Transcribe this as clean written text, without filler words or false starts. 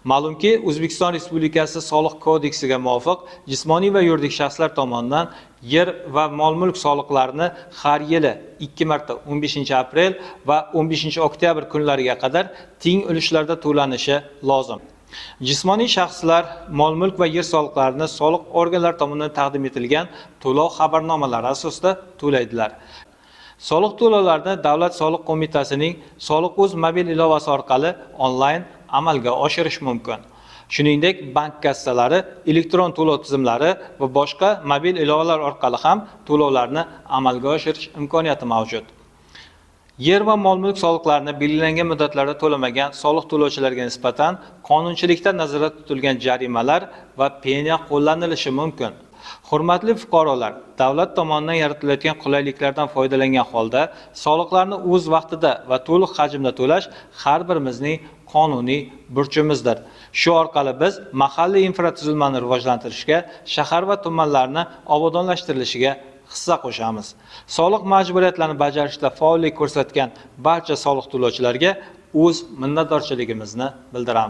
Ma'lumki, O'zbekiston Respublikasi Soliq kodeksiga muvofiq jismoniy va yuridik shaxslar tomonidan yer va mol-mulk soliqlarini har yili 2 marta 15-aprel va 15-oktyabr kunlariga qadar teng ulushlarda to'lanishi lozim. Jismoniy shaxslar mol-mulk va yer soliqlarini soliq organlari tomonidan taqdim etilgan to'lov xabarnomalari asosida to'laydilar. Soliq to'lovlarini Davlat soliq qo'mitasining Soliq.uz mobil ilovasi orqali onlayn amalga oshirish mumkin. Shuningdek, bank kassalari, elektron to'lov tizimlari va boshqa mobil ilovalar orqali ham to'lovlarni amalga oshirish imkoniyati mavjud. Yer va mol-mulk soliqlarini belgilangan muddatlarda to'lamagan soliq to'lovchilarga nisbatan qonunchilikda nazarda tutilgan jarimalar va penya qo'llanilishi mumkin. Hurmatli fuqarolar, davlat tomonidan yaratilayotgan qulayliklardan foydalangan holda soliqlarni o'z vaqtida va to'liq hajmda to'lash har birimizning qonuniy burchimizdir. Shu orqali biz mahalliy infratuzilmani rivojlantirishga, shahar va tumanlarni obodonlashtirilishiga hissa qo'shamiz. Soliq majburiyatlarini bajarishda faollik ko'rsatgan barcha soliq to'lovchilarga o'z minnatdorchiligimizni bildiramiz.